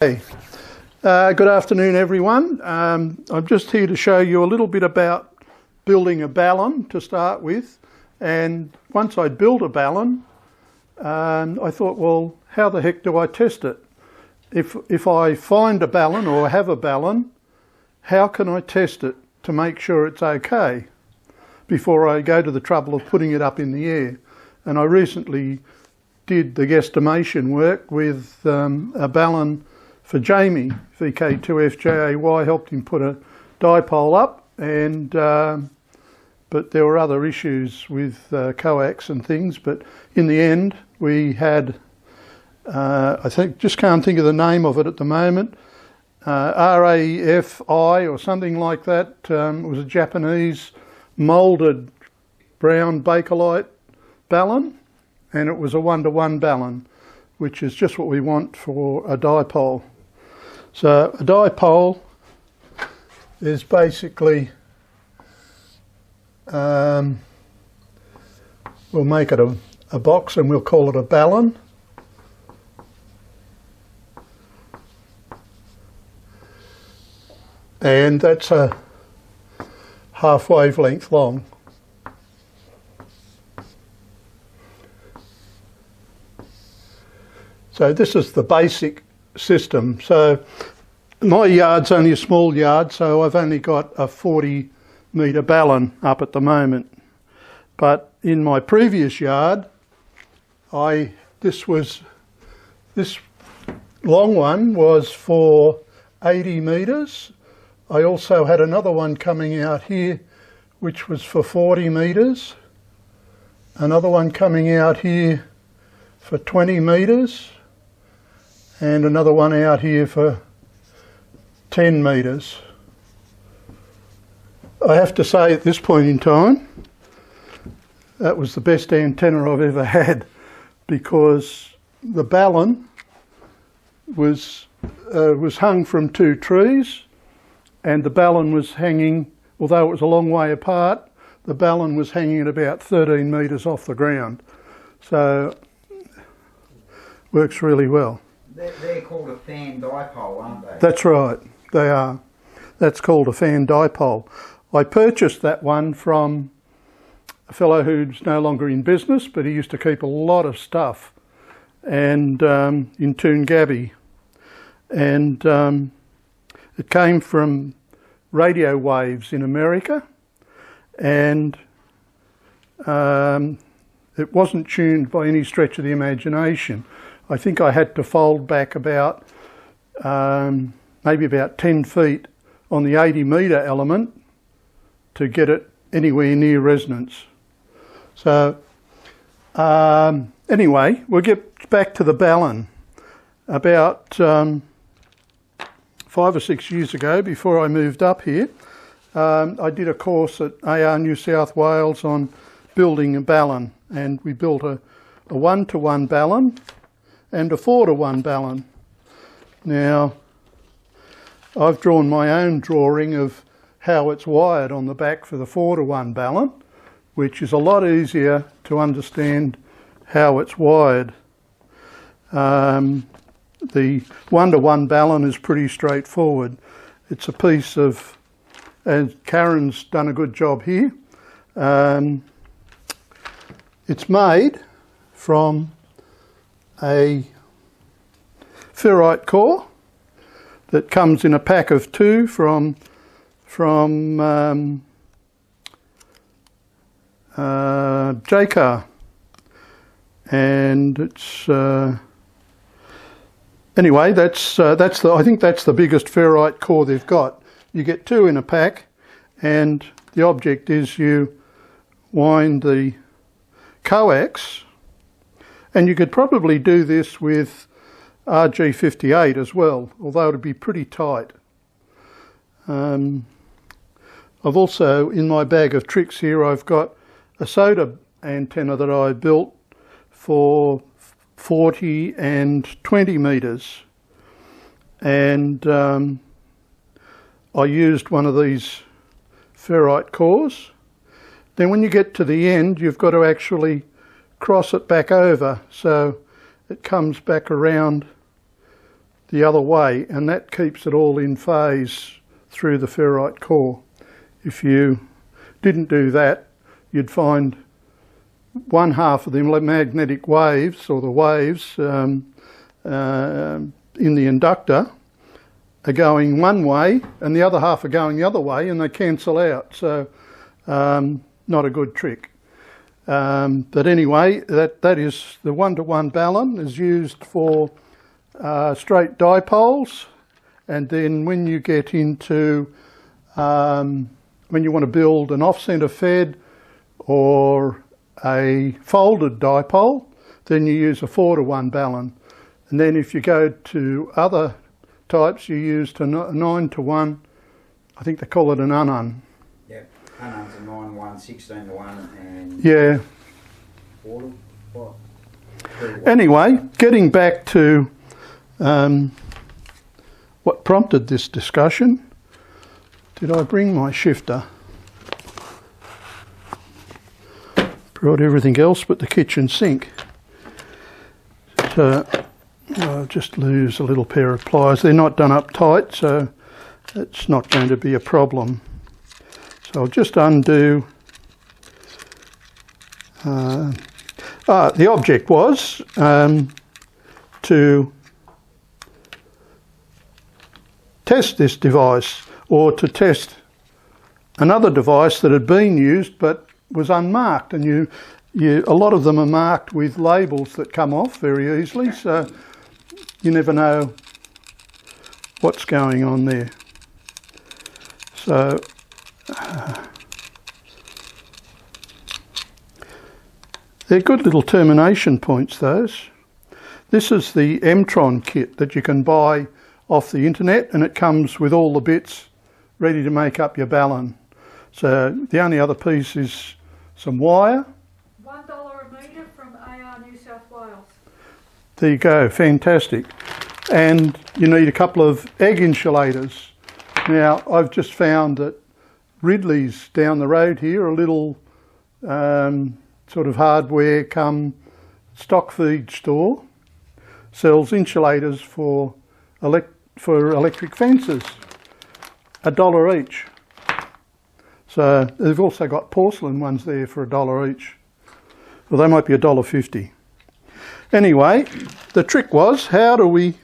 Hey, good afternoon everyone. I'm just here to show you a little bit about building a ballon to start with, and once I'd built a ballon I thought, well, how the heck do I test it? If I find a ballon or have a ballon, how can I test it to make sure it's okay before I go to the trouble of putting it up in the air? And I recently did the guesstimation work with a ballon for Jamie. VK2AOR helped him put a dipole up, and but there were other issues with coax and things. But in the end, we had, I just can't think of the name of it at the moment, RAFI or something like that. It was a Japanese moulded brown bakelite ballon, and it was a 1-to-1 ballon, which is just what we want for a dipole. So a dipole is basically, we'll make it a box and we'll call it a ballon. And that's a half wavelength long. So this is the basic system. So my yard's only a small yard, so I've only got a 40-metre ballon up at the moment. But in my previous yard, this long one was for 80 metres. I also had another one coming out here which was for 40 metres, another one coming out here for 20 metres, and another one out here for 10 metres. I have to say at this point in time, that was the best antenna I've ever had, because the ballon was hung from 2 trees, and the ballon was hanging, although it was a long way apart, the ballon was hanging at about 13 metres off the ground. So works really well. They're called a fan dipole, aren't they? That's right, they are. That's called a fan dipole. I purchased that one from a fellow who's no longer in business, but he used to keep a lot of stuff, and in Toongabbie. And it came from radio waves in America, and it wasn't tuned by any stretch of the imagination. I think I had to fold back about maybe about 10 feet on the 80-metre element to get it anywhere near resonance. So anyway, we'll get back to the ballon. About 5 or 6 years ago, before I moved up here, I did a course at AR New South Wales on building a ballon, and we built a 1-to-1 ballon and a 4-to-1 ballon. Now, I've drawn my own drawing of how it's wired on the back for the 4-to-1 ballon, which is a lot easier to understand how it's wired. The 1-to-1 ballon is pretty straightforward. It's a piece of, and Karen's done a good job here, it's made from a ferrite core that comes in a pack of 2 from JCar, and it's anyway, I think that's the biggest ferrite core they've got. You get 2 in a pack, and the object is you wind the coax, and you could probably do this with RG58 as well, although it'd be pretty tight. I've also, in my bag of tricks here, I've got a soda antenna that I built for 40 and 20 metres, and I used one of these ferrite cores. Then when you get to the end, you've got to actually cross it back over, so it comes back around the other way, and that keeps it all in phase through the ferrite core. If you didn't do that, you'd find one half of the magnetic waves, or the waves in the inductor, are going one way and the other half are going the other way, and they cancel out. So not a good trick. But anyway, that is the one-to-one ballon is used for straight dipoles, and then when you get into when you want to build an off-centre fed or a folded dipole, then you use a 4-to-1 ballon. And then if you go to other types, you use a 9-to-1. I think they call it an unun. Yeah, unun's a 9-1, 16-to-1, and yeah. 4-to-1. Anyway, getting back to what prompted this discussion. Did I bring my shifter? Brought everything else but the kitchen sink. So I'll just lose a little pair of pliers. They're not done up tight, so it's not going to be a problem. So I'll just undo. The object was to test this device, or to test another device that had been used but was unmarked, and a lot of them are marked with labels that come off very easily, so you never know what's going on there. So they're good little termination points, those. This is the Mtron kit that you can buy off the internet, and it comes with all the bits ready to make up your ballon. So the only other piece is some wire. $1 a metre from AR New South Wales. There you go, fantastic. And you need a couple of egg insulators. Now I've just found that Ridley's down the road here, a little sort of hardware come stock feed store, sells insulators for electric fences, $1 each. So they've also got porcelain ones there for $1 each. Well, they might be $1.50. Anyway, the trick was how do we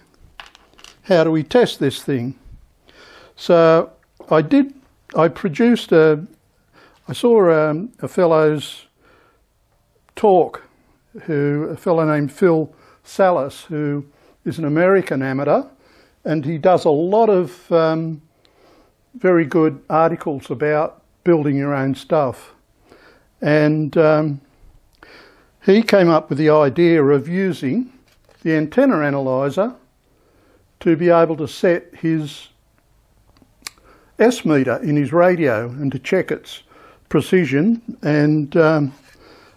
test this thing? So I saw a fellow's talk, a fellow named Phil Salas, who is an American amateur, and he does a lot of very good articles about building your own stuff. And he came up with the idea of using the antenna analyzer to be able to set his S meter in his radio and to check its precision. And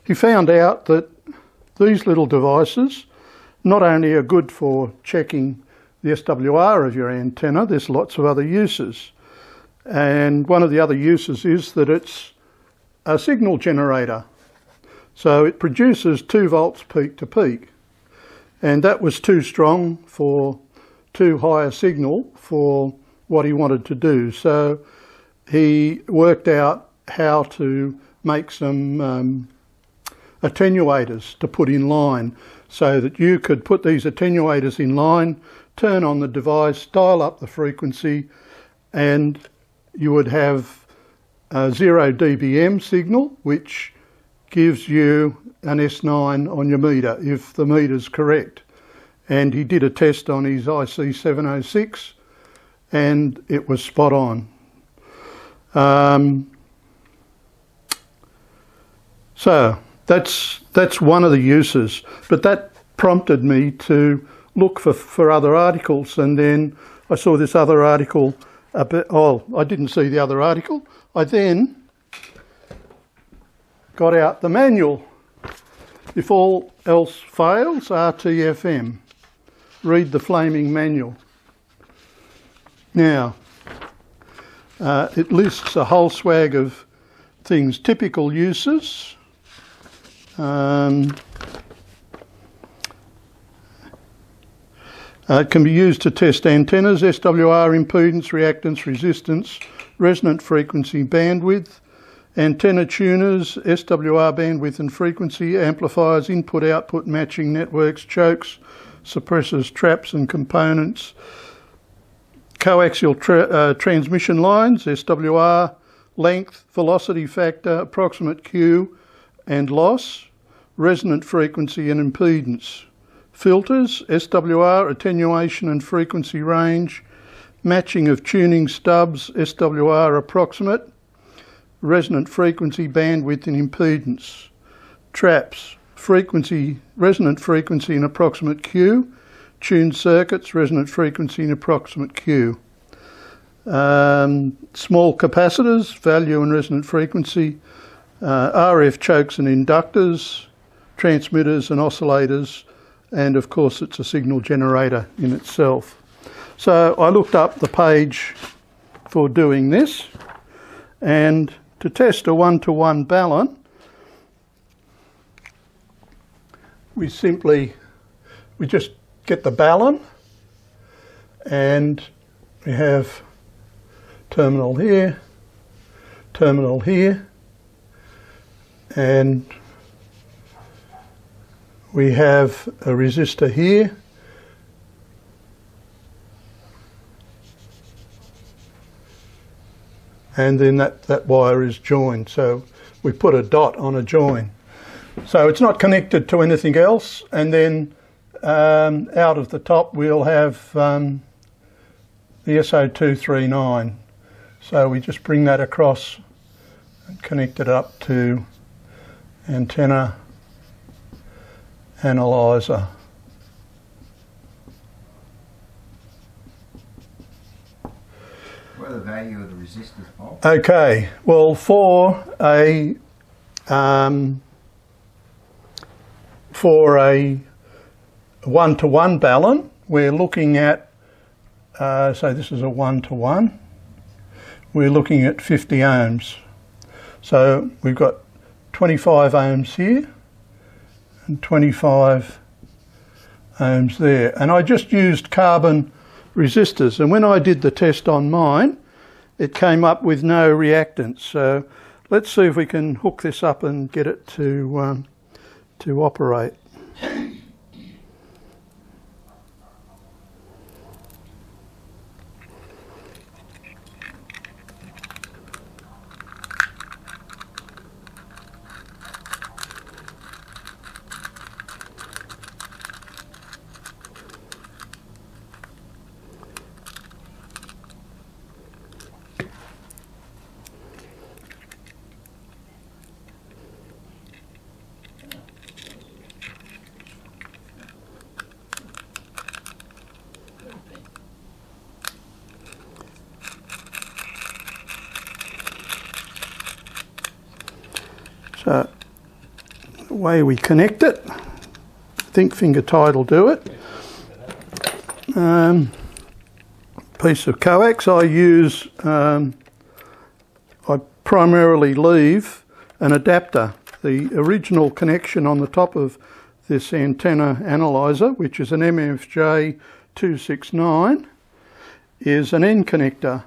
he found out that these little devices not only are good for checking the SWR of your antenna, there's lots of other uses. And one of the other uses is that it's a signal generator. So it produces 2 volts peak to peak. And that was too strong for too high a signal for what he wanted to do. So he worked out how to make some attenuators to put in line, so that you could put these attenuators in line, turn on the device, dial up the frequency, and you would have a 0 dBm signal, which gives you an S9 on your meter if the meter's correct. And he did a test on his IC706 and it was spot on. So that's one of the uses, but that prompted me to look for other articles, and then I saw this other article. I didn't see the other article. I then got out the manual. If all else fails, RTFM. Read the flaming manual. Now, it lists a whole swag of things. Typical uses. It can be used to test antennas, SWR, impedance, reactance, resistance, resonant frequency, bandwidth, antenna tuners, SWR bandwidth and frequency, amplifiers, input-output matching networks, chokes, suppressors, traps and components, coaxial transmission lines, SWR, length, velocity factor, approximate Q and loss, resonant frequency and impedance, filters, SWR, attenuation and frequency range, matching of tuning stubs, SWR approximate, resonant frequency, bandwidth and impedance, traps, frequency, resonant frequency and approximate Q, tuned circuits, resonant frequency and approximate Q. Small capacitors, value and resonant frequency, RF chokes and inductors, transmitters and oscillators, and of course it's a signal generator in itself. So I looked up the page for doing this, and to test a one-to-one ballon, we just get the ballon, and we have terminal here, and we have a resistor here, and then that wire is joined. So we put a dot on a join. So it's not connected to anything else, and then out of the top we'll have the SO239. So we just bring that across and connect it up to antenna analyzer. What are the value of the resistors, Paul? Okay, well, for a one-to-one ballon, we're looking at, so this is a one-to-one, we're looking at 50 ohms. So we've got 25 ohms here and 25 ohms there. And I just used carbon resistors, and when I did the test on mine, it came up with no reactance. So let's see if we can hook this up and get it to operate. So the way we connect it, I think finger tight will do it. Piece of coax I use, I primarily leave an adapter. The original connection on the top of this antenna analyzer, which is an MFJ 269, is an end connector.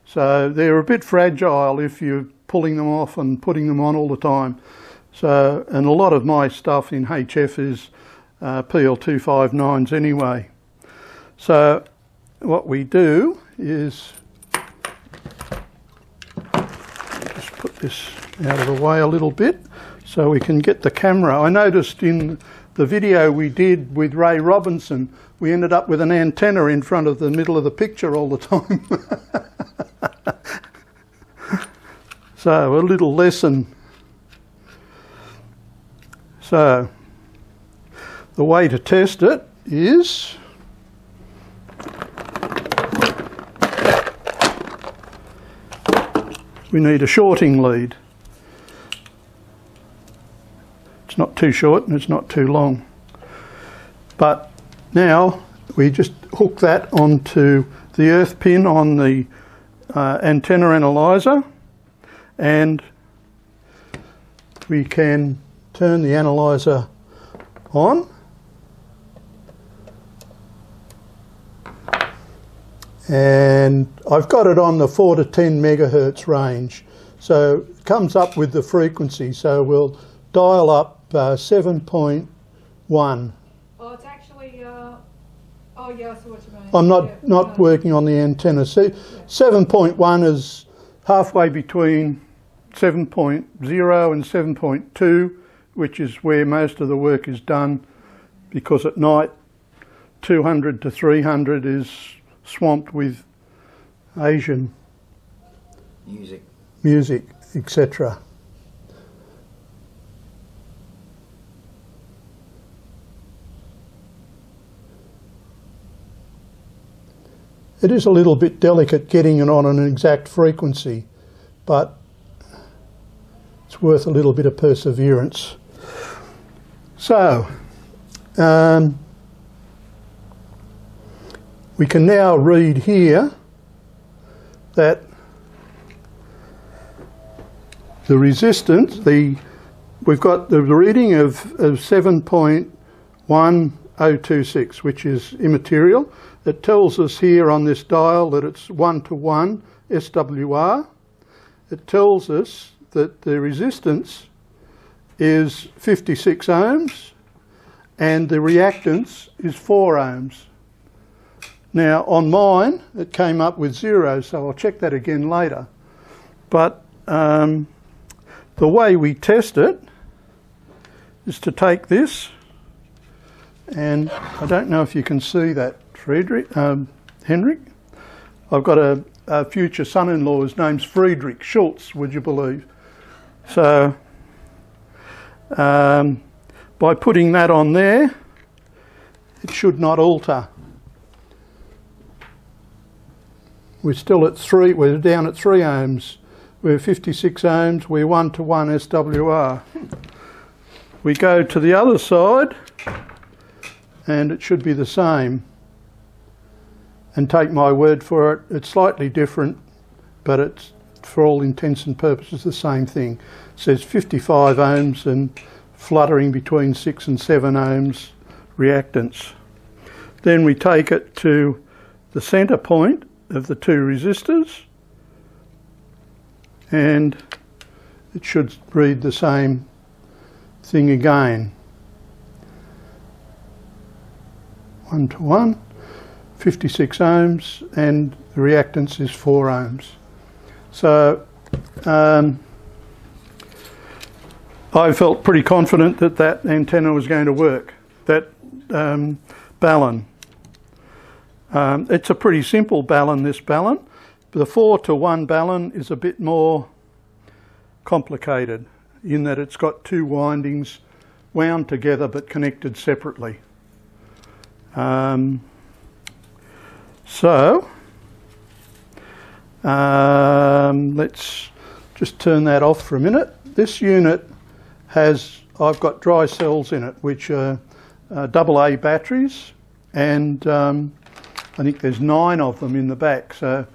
So they're a bit fragile if you're pulling them off and putting them on all the time. So, and a lot of my stuff in HF is PL259s anyway. So what we do is just put this out of the way a little bit so we can get the camera. I noticed in the video we did with Ray Robinson, we ended up with an antenna in front of the middle of the picture all the time. So a little lesson. So the way to test it is we need a shorting lead. It's not too short and it's not too long. But now we just hook that onto the earth pin on the antenna analyzer, and we can turn the analyzer on and I've got it on the 4 to 10 megahertz range, so it comes up with the frequency. So we'll dial up 7.1. Oh, it's actually, oh yeah, I see what you mean. I'm not working on the antenna. See, 7.1 is halfway between 7.0 and 7.2, which is where most of the work is done, because at night 200 to 300 is swamped with Asian music, etc. It is a little bit delicate getting it on an exact frequency, but it's worth a little bit of perseverance. So, we can now read here that the resistance, we've got the reading of 7.1026, which is immaterial. It tells us here on this dial that it's 1-to-1 SWR. It tells us that the resistance is 56 ohms and the reactance is 4 ohms. Now on mine it came up with 0, so I'll check that again later. But the way we test it is to take this, and I don't know if you can see that, Henrik. I've got a future son-in-law, his name's Friedrich Schultz, would you believe? So by putting that on there, it should not alter. We're still at 3, we're down at 3 ohms. We're 56 ohms, we're 1-to-1 SWR. We go to the other side and it should be the same. And take my word for it, it's slightly different, but it's for all intents and purposes the same thing. It says 55 ohms and fluttering between 6 and 7 ohms reactance. Then we take it to the centre point of the two resistors, and it should read the same thing again. 1-to-1, 56 ohms, and the reactance is 4 ohms. So I felt pretty confident that that antenna was going to work, that ballon. It's a pretty simple ballon, this ballon. The 4-to-1 ballon is a bit more complicated in that it's got two windings wound together but connected separately. Let's just turn that off for a minute. This unit has, I've got dry cells in it, which are AA batteries, and I think there's 9 of them in the back. So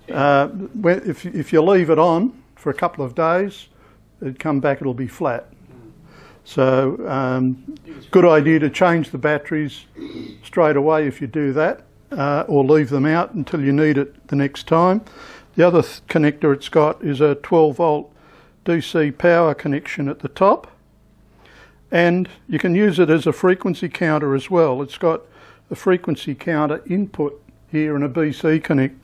if you leave it on for a couple of days, it'll come back, it'll be flat. So good idea to change the batteries straight away if you do that, or leave them out until you need it the next time. The other connector it's got is a 12 volt DC power connection at the top, and you can use it as a frequency counter as well. It's got a frequency counter input here and a B and C connector.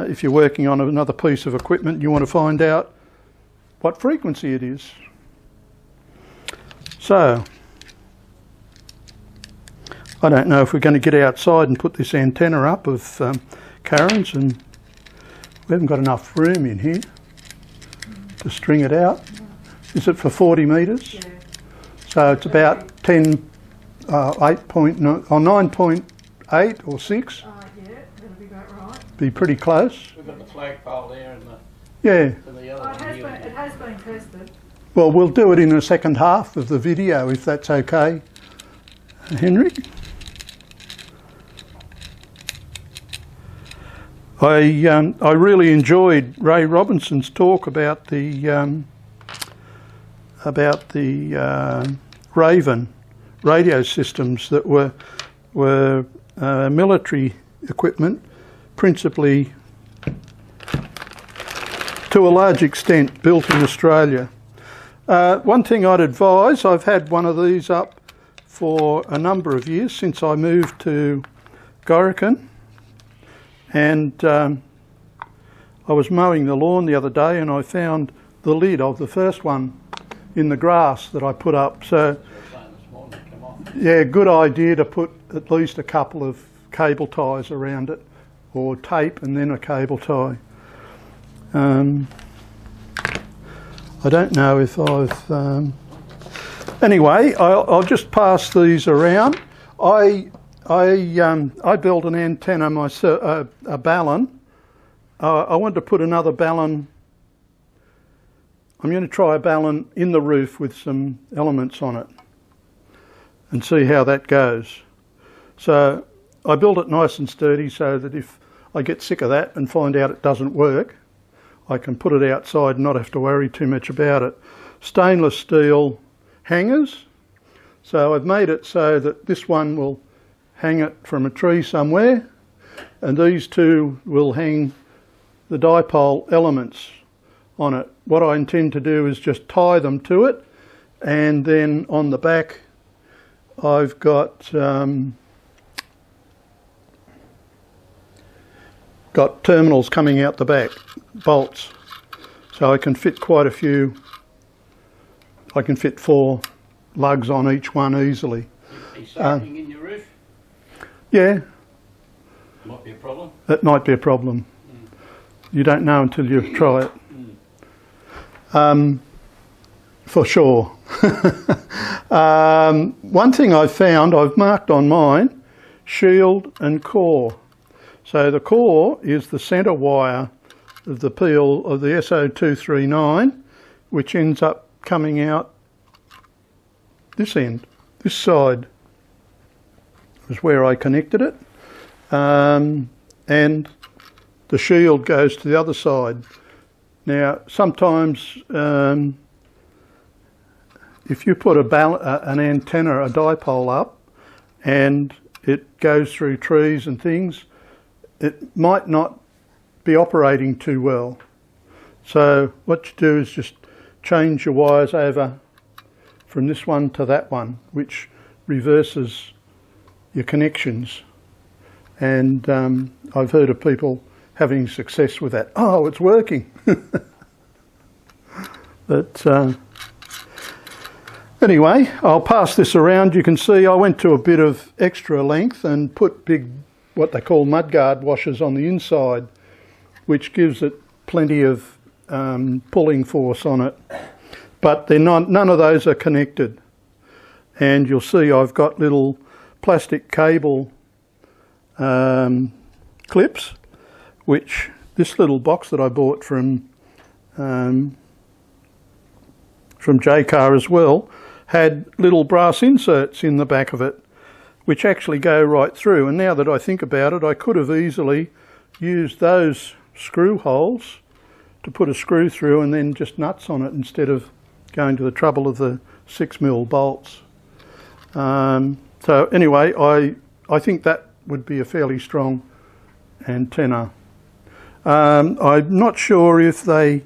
If you're working on another piece of equipment, you want to find out what frequency it is. So I don't know if we're going to get outside and put this antenna up of Karen's, and we haven't got enough room in here to string it out. Is it for 40 metres? Yeah. So it's about 8.9 or 9.8 or 6. Yeah, that'll be about right. Be pretty close. We've got the flagpole there and the, yeah. and the other Oh, one here. it has been tested. Well, we'll do it in the second half of the video if that's okay, Henrik. I really enjoyed Ray Robinson's talk about the Raven radio systems that were were military equipment, principally to a large extent built in Australia. One thing I'd advise, I've had one of these up for a number of years since I moved to Gorican, and I was mowing the lawn the other day and I found the lid of the first one in the grass that I put up. So yeah, good idea to put at least a couple of cable ties around it, or tape and then a cable tie. I don't know if I've... Anyway, I'll just pass these around. I built an antenna myself, a ballon. I wanted to put another ballon. I'm going to try a ballon in the roof with some elements on it and see how that goes. So I built it nice and sturdy so that if I get sick of that and find out it doesn't work, I can put it outside and not have to worry too much about it. Stainless steel hangers. So I've made it so that this one will hang it from a tree somewhere, and these two will hang the dipole elements on it. What I intend to do is just tie them to it, and then on the back I've got terminals coming out the back, bolts, so I can fit quite a few. I can fit 4 lugs on each one easily. Is something in your roof? Yeah. Might be a problem. That might be a problem. You don't know until you try it. For sure. One thing I've found, I've marked on mine, shield and core. So the core is the centre wire of the peel of the SO239, which ends up coming out this end, this side is where I connected it, and the shield goes to the other side. Now sometimes if you put an antenna, a dipole up, and it goes through trees and things, it might not be operating too well. So what you do is just change your wires over from this one to that one, which reverses your connections. And I've heard of people having success with that. Oh, it's working. But anyway, I'll pass this around. You can see I went to a bit of extra length and put big, what they call mudguard washers on the inside, which gives it plenty of pulling force on it. But they're not, none of those are connected. And you'll see I've got little plastic cable clips, which this little box that I bought from JCar as well had little brass inserts in the back of it, which actually go right through. And now that I think about it, I could have easily used those screw holes to put a screw through and then just nuts on it instead of going to the trouble of the 6mm bolts. So anyway, I think that would be a fairly strong antenna. I'm not sure if they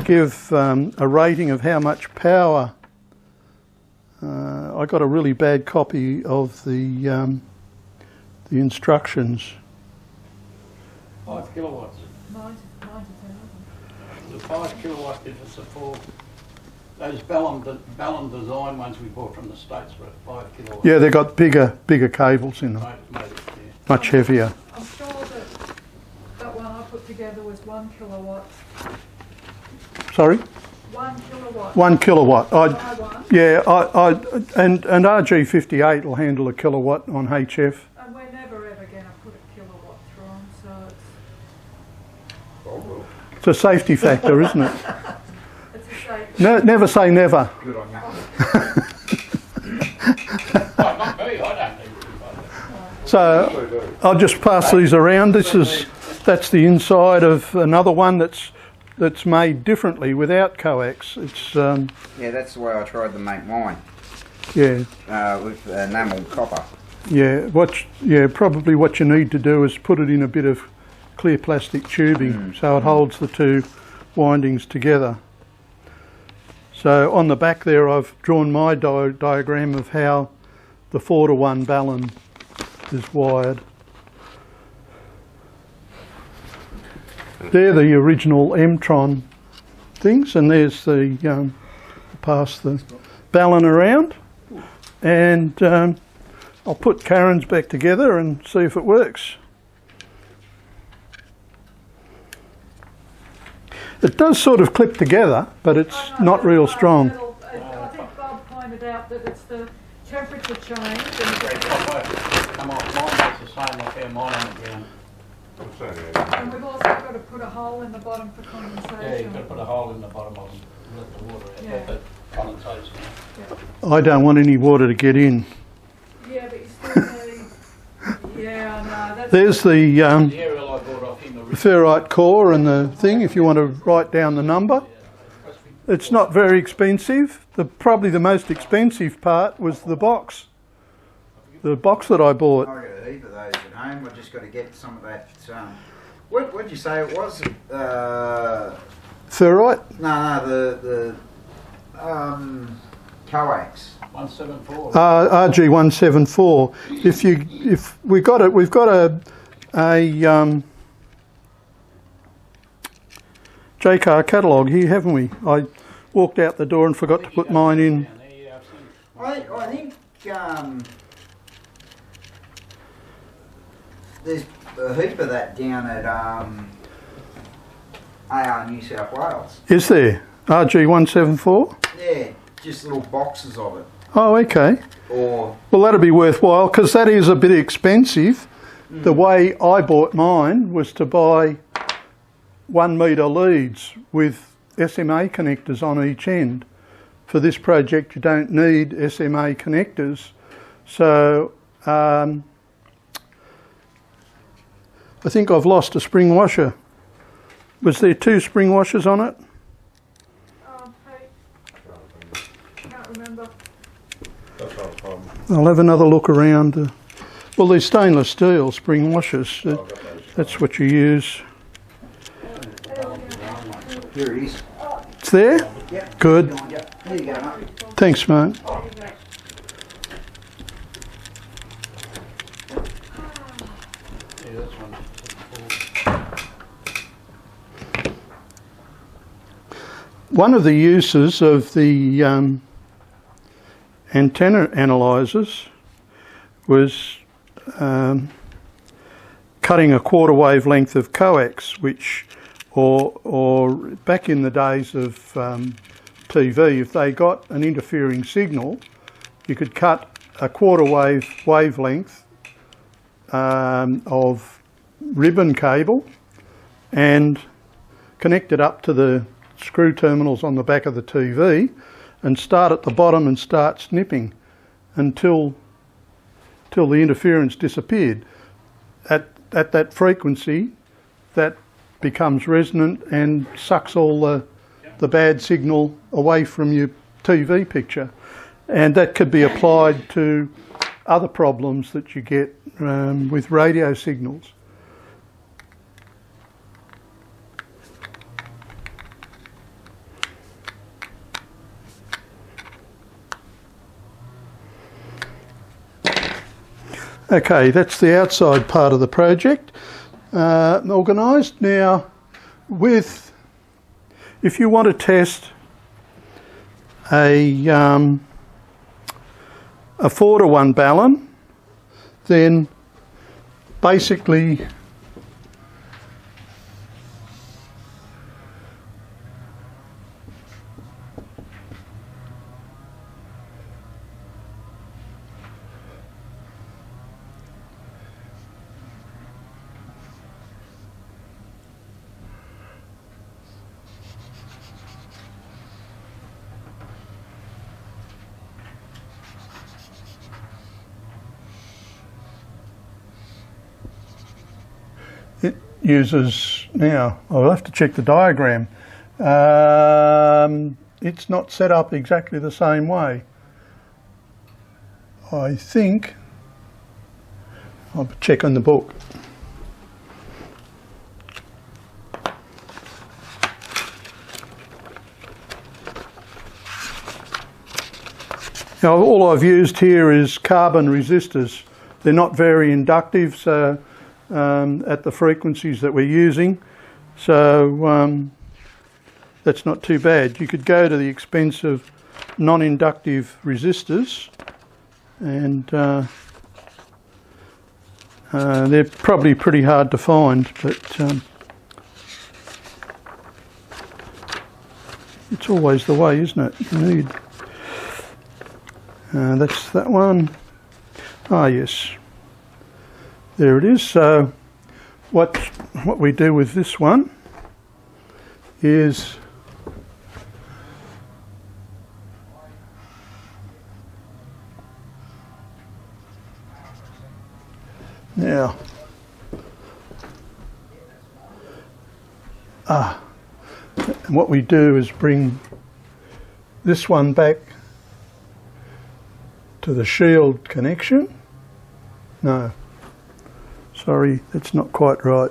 give a rating of how much power. I got a really bad copy of the instructions. 5 kilowatts. 90,000. The 5 kilowatt is for those ballon design ones we bought from the States were 5 kilowatts. Yeah, they've got bigger cables in them, Maybe, yeah. much heavier. I'm sure that one I put together was 1 kilowatt. Sorry? 1 kilowatt. 1 kilowatt. One. And RG58 will handle a kilowatt on HF. And we're never ever going to put a kilowatt through them, so It's a safety factor, isn't it? it's a safety. No, never say never. Good on you. Oh, not me, I don't need to. So I'll just pass these around. That's the inside of another one that's made differently without coax. It's Yeah, that's the way I tried to make mine, yeah. with enamel copper. Probably what you need to do is put it in a bit of clear plastic tubing so it holds the two windings together. So on the back there I've drawn my diagram of how the 4:1 balun is wired. They're the original Mtron things, and there's the pass the balun around, and I'll put Karen's back together and see if it works. It does sort of clip together, but it's not real strong. I think Bob pointed out that it's the temperature change. And Come on, mine is the same like our mine on the ground. And we've also got to put a hole in the bottom for condensation. Yeah, you've got to put a hole in the bottom of them, let the water out, let the condensation out. I don't want any water to get in. Yeah, but you still need... Yeah, I know. That's There's the The aerial I brought off in the ferrite core and the thing, if you want to write down the number. It's not very expensive. Probably the most expensive part was the box. The box that I bought. I've got a heap of those at home. I've just got to get some of that. What did you say it was? Ferrite? No, the coax. 174. RG174. If we've got a JCAR catalogue here, haven't we? I walked out the door and forgot to put mine in. I think there's a heap of that down at AR New South Wales. Is there? RG174? Yeah, just little boxes of it. Oh, okay. Or Well, that'll be worthwhile because that is a bit expensive. The way I bought mine was to buy 1 metre leads with SMA connectors on each end. For this project you don't need SMA connectors, so I think I've lost a spring washer. Was there 2 spring washers on it? Hey, can't remember. That's not a problem. I'll have another look around. Well, these stainless steel spring washers, that's what you use. here it is. It's there? Yep. Good. Yep. There you go, mate. Thanks, mate. Yeah, that's 174. One of the uses of the antenna analysers was cutting a quarter wavelength of coax, which, or back in the days of TV, if they got an interfering signal, you could cut a quarter wavelength of ribbon cable and connect it up to the screw terminals on the back of the TV and start at the bottom and start snipping until the interference disappeared. At that frequency, that becomes resonant and sucks all the bad signal away from your TV picture. And that could be applied to other problems that you get with radio signals. Okay, that's the outside part of the project organised. Now, if you want to test a 4:1 balun, then basically it uses, now I'll have to check the diagram, it's not set up exactly the same way. I think I'll check on the book. Now, all I've used here is carbon resistors. They're not very inductive, so at the frequencies that we're using, so that's not too bad. You could go to the expense of non-inductive resistors, and they're probably pretty hard to find, but it's always the way, isn't it? You need. That's that one. Ah, yes. There it is. So what we do with this one is now what we do is bring this one back to the shield connection. No, sorry, that's not quite right.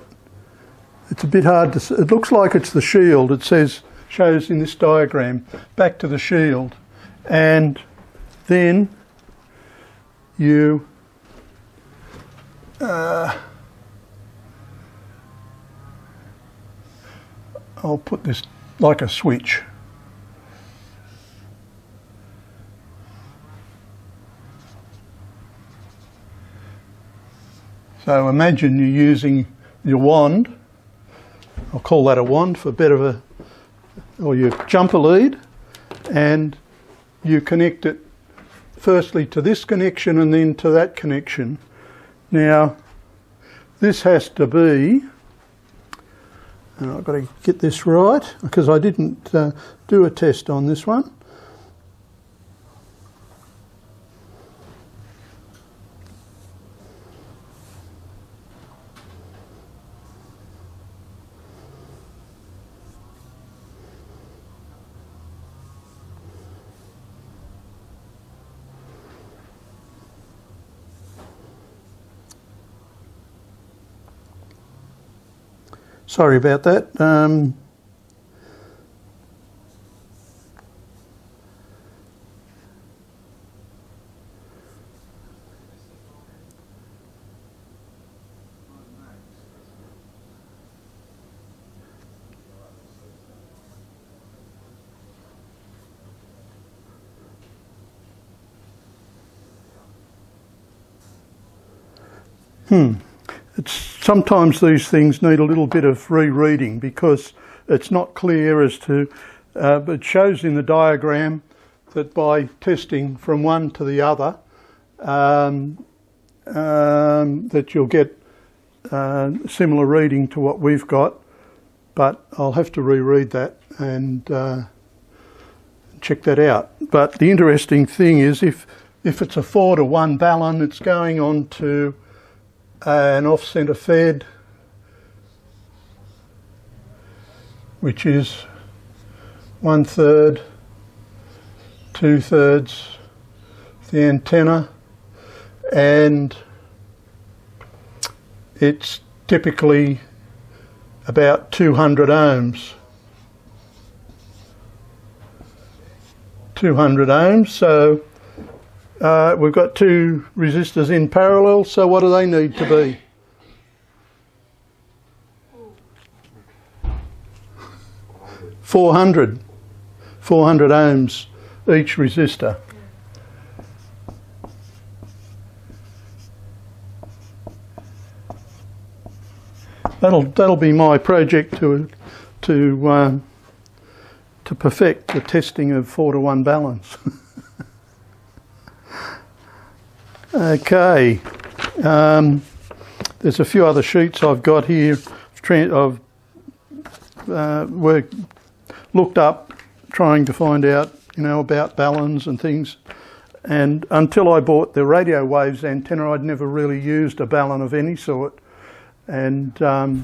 It's a bit hard to see. It looks like it's the shield. It shows in this diagram, back to the shield. And then you I'll put this like a switch. So imagine you're using your wand, I'll call that a wand for better of a, or your jumper lead, and you connect it firstly to this connection and then to that connection. Now this has to be, and I've got to get this right because I didn't do a test on this one. Sorry about that. Sometimes these things need a little bit of rereading because it's not clear as to, but it shows in the diagram that by testing from one to the other, that you'll get similar reading to what we've got, but I'll have to reread that and check that out. But the interesting thing is if it's a 4-to-1 ballon, it's going on to an off-centre fed, which is 1/3, 2/3 the antenna, and it's typically about 200 ohms. 200 ohms, so we've got two resistors in parallel, so what do they need to be? 400 ohms each resistor. That'll be my project to perfect the testing of 4-to-1 balance. Okay, there's a few other sheets I've got here. I've looked up trying to find out, about ballons and things. And until I bought the radio waves antenna, I'd never really used a ballon of any sort. And for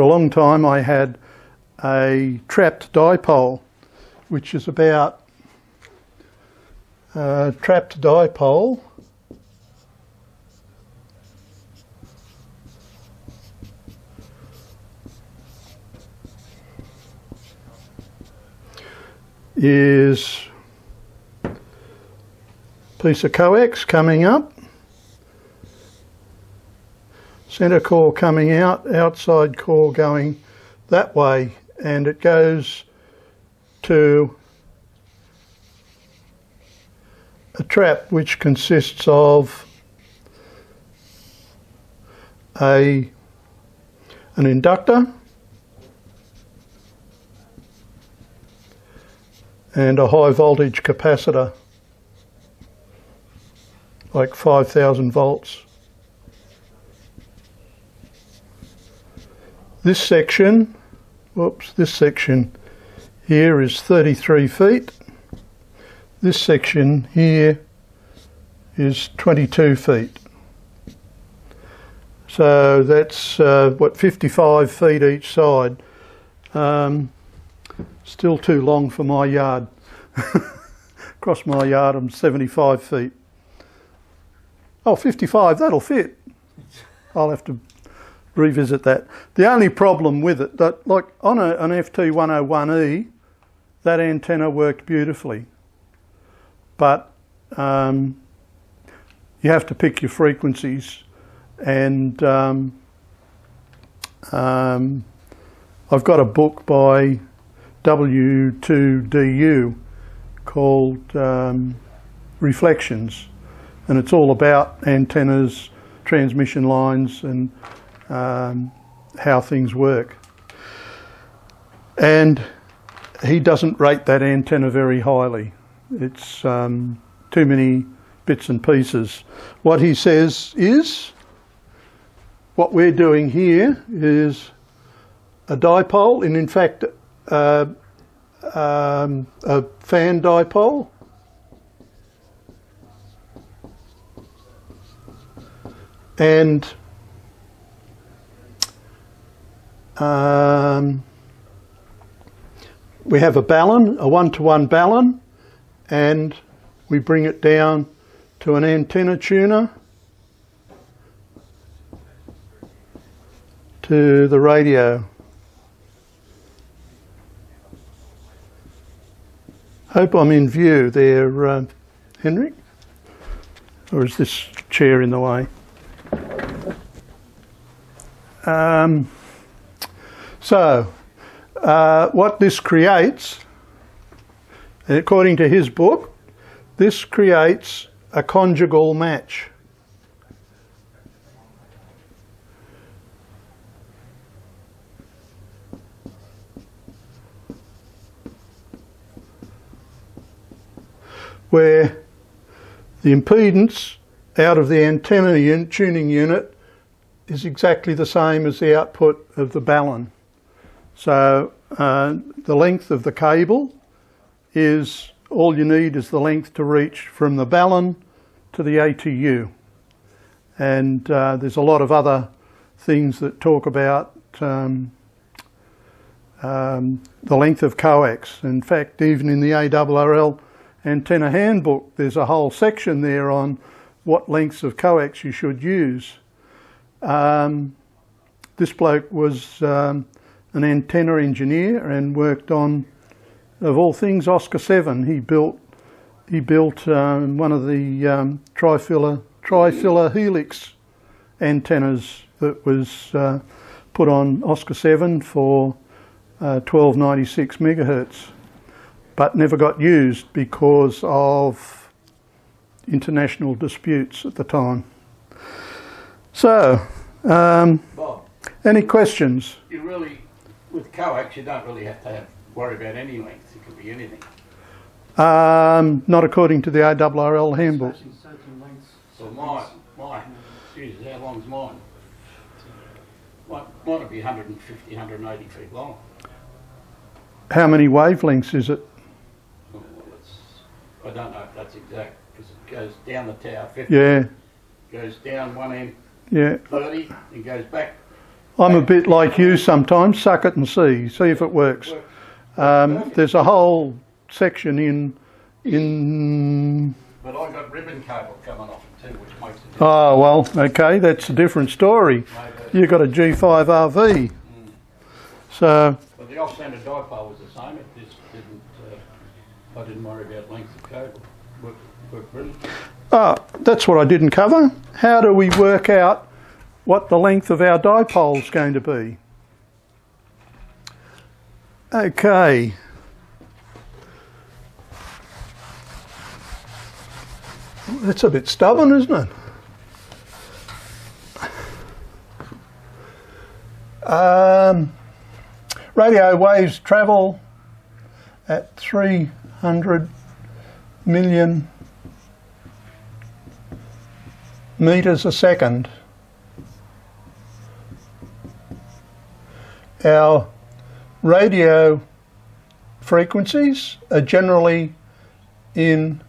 a long time I had a trapped dipole, which is about trapped dipole is a piece of coax coming up, centre core coming out, outside core going that way, and it goes to a trap which consists of an inductor and a high voltage capacitor, like 5,000 volts. This section, this section here is 33 feet. This section here is 22 feet. So that's, 55 feet each side. Still too long for my yard. Across my yard I'm 75 feet. Oh, 55, that'll fit. I'll have to revisit that. The only problem with it, that like on an FT101E, that antenna worked beautifully. But you have to pick your frequencies, and I've got a book by W2DU called Reflections, and it's all about antennas, transmission lines, and how things work. And he doesn't rate that antenna very highly. It's too many bits and pieces. What he says is, what we're doing here is a dipole, and in fact a fan dipole, and we have a ballon, a one-to-one ballon, and we bring it down to an antenna tuner to the radio. Hope I'm in view there, Henrik, or is this chair in the way? What this creates, according to his book, this creates a conjugal match. Where the impedance out of the antenna tuning unit is exactly the same as the output of the ballon. So the length of the cable is, all you need is the length to reach from the ballon to the ATU. And there's a lot of other things that talk about the length of coax. In fact, even in the ARRL antenna handbook, there's a whole section there on what lengths of coax you should use. This bloke was an antenna engineer and worked on, of all things, Oscar 7. He built one of the trifiller helix antennas that was put on Oscar 7 for 1296 megahertz, but never got used because of international disputes at the time. So, Bob, any questions? you really, with coax, you don't really have to worry about any length. It could be anything. Not according to the ARRL handbook. So mine, Jesus, how long's mine? Might be 150, 180 feet long. How many wavelengths is it? Oh, well, I don't know if that's exact, because it goes down the tower 50, Yeah, goes down one end yeah. 30, and goes back. I'm a bit like you sometimes. Suck it and see if it works. There's a whole section in. But I got ribbon cable coming off it too, which makes it. Oh well, okay, that's a different story. You got a G5RV, so. But the off-centre dipole was the same. It just I didn't worry about length of cable. Worked brilliant. That's what I didn't cover. How do we work out what the length of our dipole is going to be? Okay. That's a bit stubborn, isn't it? Radio waves travel at 300 million metres a second. Our radio frequencies are generally in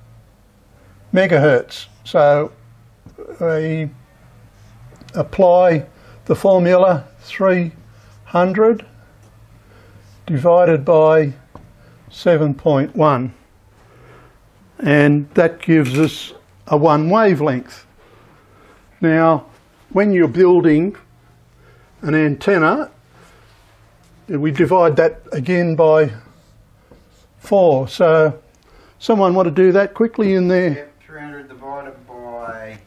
megahertz, so we apply the formula 300 divided by 7.1, and that gives us a 1 wavelength. Now, when you're building an antenna, we divide that again by 4. So, someone want to do that quickly in there? Yep, 300 divided by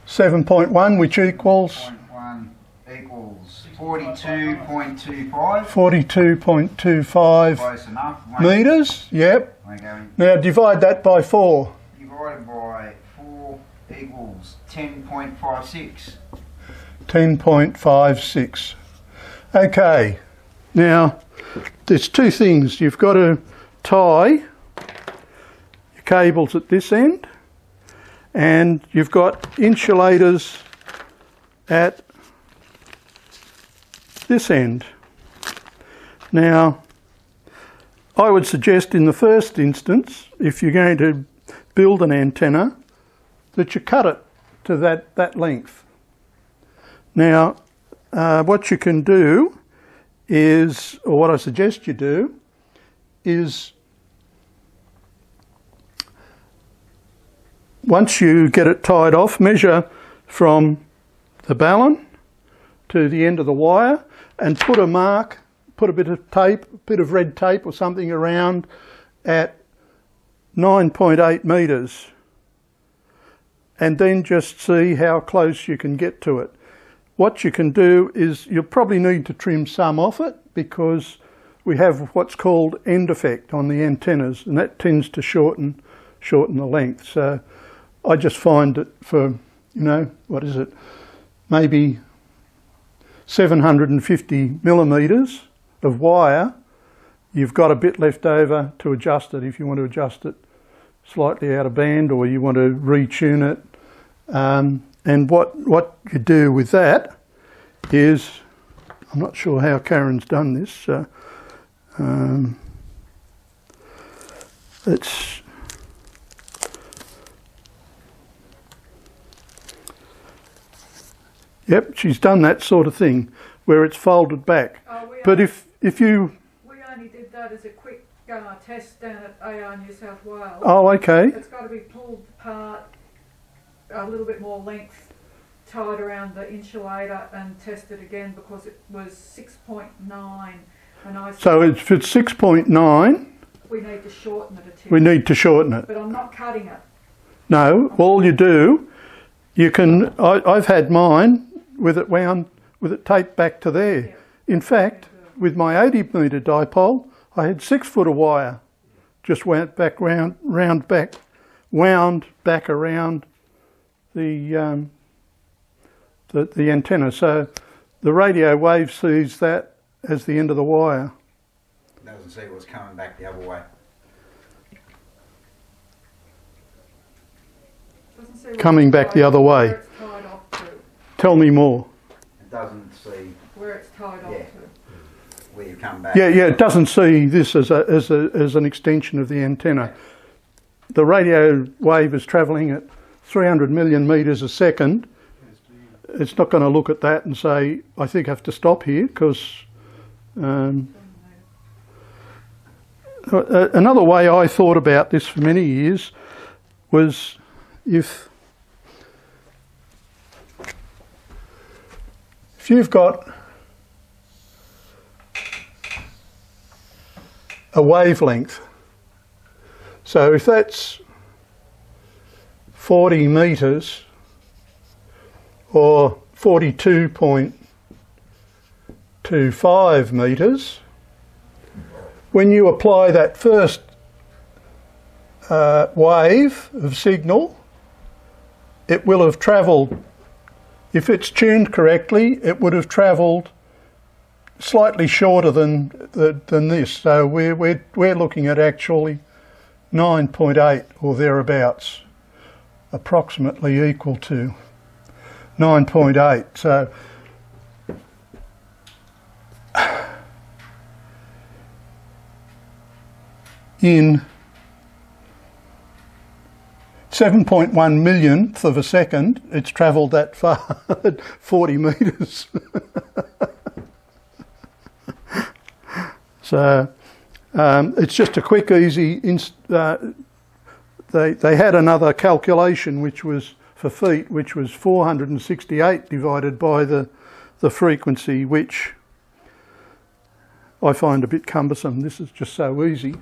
7.1, which equals 0.1 equals 42.25. 42.25 Close enough. metres. Yep. We're going Now divide that by 4. divided by 4 equals 10.56. 10.56. Okay. Now, there's two things. You've got to tie your cables at this end, and you've got insulators at this end. Now, I would suggest in the first instance, if you're going to build an antenna, that you cut it to that length. Now, what you can do is, or what I suggest you do, is once you get it tied off, measure from the ballon to the end of the wire and put a mark, put a bit of tape, a bit of red tape or something around at 9.8 metres, and then just see how close you can get to it. What you can do is you'll probably need to trim some off it because we have what's called end effect on the antennas, and that tends to shorten the length. So I just find that for, what is it, maybe 750 millimetres of wire, you've got a bit left over to adjust it if you want to adjust it slightly out of band or you want to retune it. And what you do with that is, I'm not sure how Karen's done this, it's yep, she's done that sort of thing where it's folded back. But if you... We only did that as a quick test down at AR New South Wales. Oh, okay. It's got to be pulled apart a little bit more length, tied around the insulator and tested again because it was 6.9. And I said, so if it's 6.9... we need to shorten it a tip. We need to shorten it. But I'm not cutting it. No, all you do, you can... I've had mine with it wound, with it taped back to there. Yeah. In fact, with my 80 metre dipole, I had 6 foot of wire, just went back wound back around the antenna. So the radio wave sees that as the end of the wire. Doesn't see what's coming back the other way. Doesn't see where Coming it's back the tied- other way. where it's tied off to. Tell me more. It doesn't see Where it's tied off Yeah. to. where you come back. Yeah, it doesn't see this as an extension of the antenna. The radio wave is travelling at 300 million metres a second. It's not going to look at that and say, I think I have to stop here, because another way I thought about this for many years was if you've got a wavelength So if that's 40 metres or 42.25 metres, when you apply that first wave of signal, it will have travelled, if it's tuned correctly, it would have travelled slightly shorter than this. So we're looking at actually 9.8 or thereabouts, approximately equal to 9.8. So in 7.1 millionth of a second, it's travelled that far, 40 metres. So it's just a quick, easy. They had another calculation which was for feet, which was 468 divided by the frequency, which I find a bit cumbersome. This is just so easy.